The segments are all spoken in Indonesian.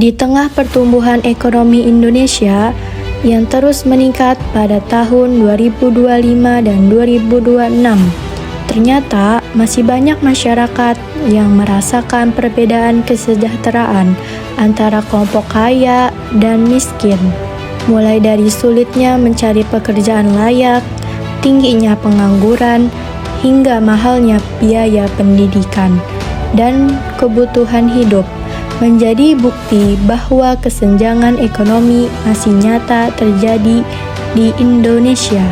Di tengah pertumbuhan ekonomi Indonesia yang terus meningkat pada tahun 2025 dan 2026, ternyata masih banyak masyarakat yang merasakan perbedaan kesejahteraan antara kelompok kaya dan miskin, mulai dari sulitnya mencari pekerjaan layak, tingginya pengangguran, hingga mahalnya biaya pendidikan dan kebutuhan hidup, menjadi bukti bahwa kesenjangan ekonomi masih nyata terjadi di Indonesia.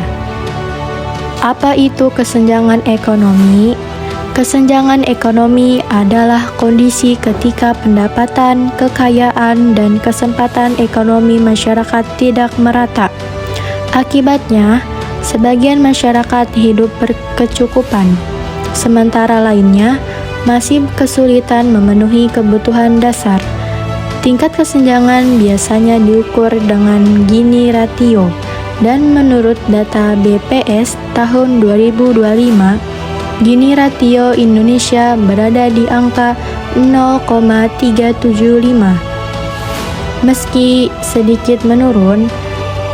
Apa itu kesenjangan ekonomi? Kesenjangan ekonomi adalah kondisi ketika pendapatan, kekayaan, dan kesempatan ekonomi masyarakat tidak merata. Akibatnya, sebagian masyarakat hidup berkecukupan, sementara lainnya masih kesulitan memenuhi kebutuhan dasar. Tingkat kesenjangan biasanya diukur dengan Gini ratio, dan menurut data BPS tahun 2025, Gini ratio Indonesia berada di angka 0,375. Meski sedikit menurun,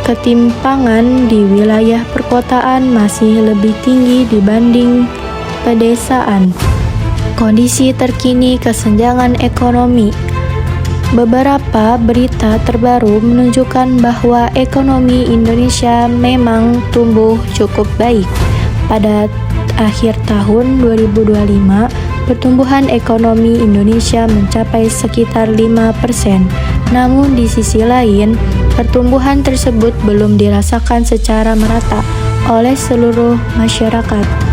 ketimpangan di wilayah perkotaan masih lebih tinggi dibanding pedesaan. Kondisi terkini kesenjangan ekonomi. Beberapa berita terbaru menunjukkan bahwa ekonomi Indonesia memang tumbuh cukup baik. Pada akhir tahun 2025, pertumbuhan ekonomi Indonesia mencapai sekitar 5%. Namun di sisi lain, pertumbuhan tersebut belum dirasakan secara merata oleh seluruh masyarakat.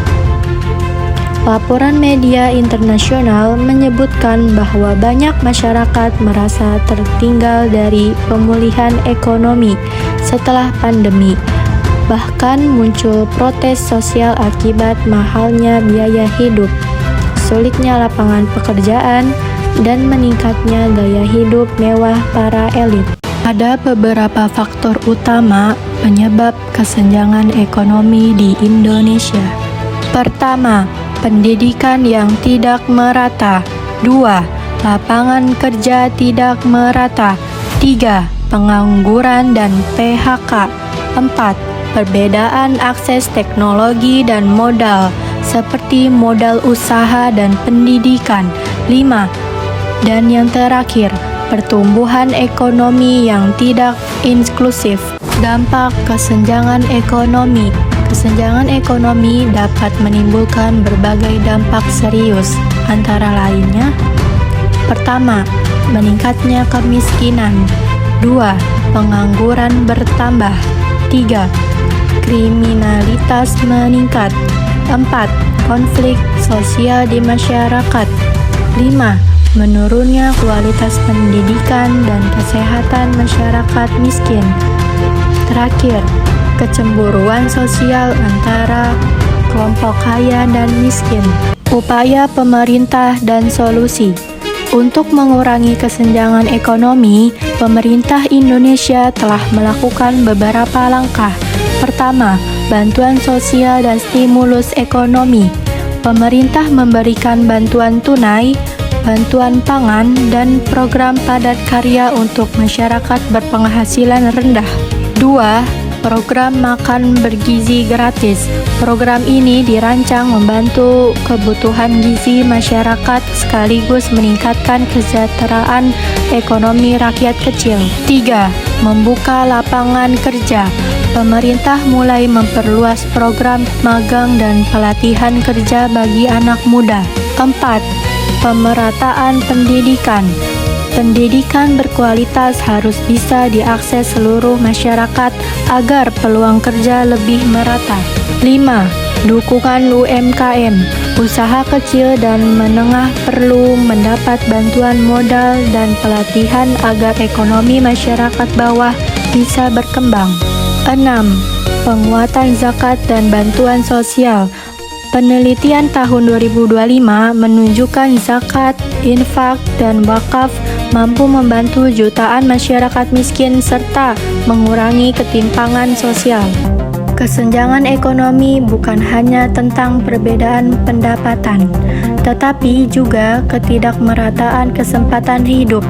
Laporan media internasional menyebutkan bahwa banyak masyarakat merasa tertinggal dari pemulihan ekonomi setelah pandemi. Bahkan muncul protes sosial akibat mahalnya biaya hidup, sulitnya lapangan pekerjaan, dan meningkatnya gaya hidup mewah para elit. Ada beberapa faktor utama penyebab kesenjangan ekonomi di Indonesia. Pertama, pendidikan yang tidak merata. 2. Lapangan kerja tidak merata. 3. Pengangguran dan PHK. 4. Perbedaan akses teknologi dan modal, seperti modal usaha dan pendidikan. 5. Dan yang terakhir, pertumbuhan ekonomi yang tidak inklusif. Dampak kesenjangan ekonomi. Kesenjangan ekonomi dapat menimbulkan berbagai dampak serius, antara lainnya: pertama, meningkatnya kemiskinan. 2. Pengangguran bertambah. 3. Kriminalitas meningkat. 4. Konflik sosial di masyarakat. 5. Menurunnya kualitas pendidikan dan kesehatan masyarakat miskin. Terakhir, kecemburuan sosial antara kelompok kaya dan miskin. Upaya pemerintah dan solusi. Untuk mengurangi kesenjangan ekonomi, pemerintah Indonesia telah melakukan beberapa langkah. Pertama, bantuan sosial dan stimulus ekonomi. Pemerintah memberikan bantuan tunai, bantuan pangan, dan program padat karya untuk masyarakat berpenghasilan rendah. 2. Program makan bergizi gratis. Program ini dirancang membantu kebutuhan gizi masyarakat sekaligus meningkatkan kesejahteraan ekonomi rakyat kecil. 3. Membuka lapangan kerja. Pemerintah mulai memperluas program magang dan pelatihan kerja bagi anak muda. 4. Pemerataan pendidikan. Pendidikan berkualitas harus bisa diakses seluruh masyarakat agar peluang kerja lebih merata. 5. Dukungan UMKM. Usaha kecil dan menengah perlu mendapat bantuan modal dan pelatihan agar ekonomi masyarakat bawah bisa berkembang. 6. Penguatan zakat dan bantuan sosial. Penelitian tahun 2025 menunjukkan zakat, infak, dan wakaf mampu membantu jutaan masyarakat miskin serta mengurangi ketimpangan sosial. Kesenjangan ekonomi bukan hanya tentang perbedaan pendapatan, tetapi juga ketidakmerataan kesempatan hidup.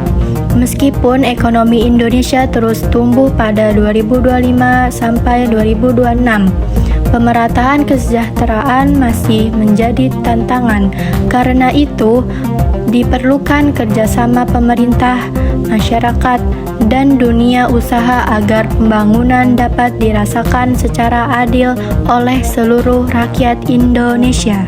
Meskipun ekonomi Indonesia terus tumbuh pada 2025 sampai 2026, pemerataan kesejahteraan masih menjadi tantangan. Karena itu, diperlukan kerjasama pemerintah, masyarakat, dan dunia usaha agar pembangunan dapat dirasakan secara adil oleh seluruh rakyat Indonesia.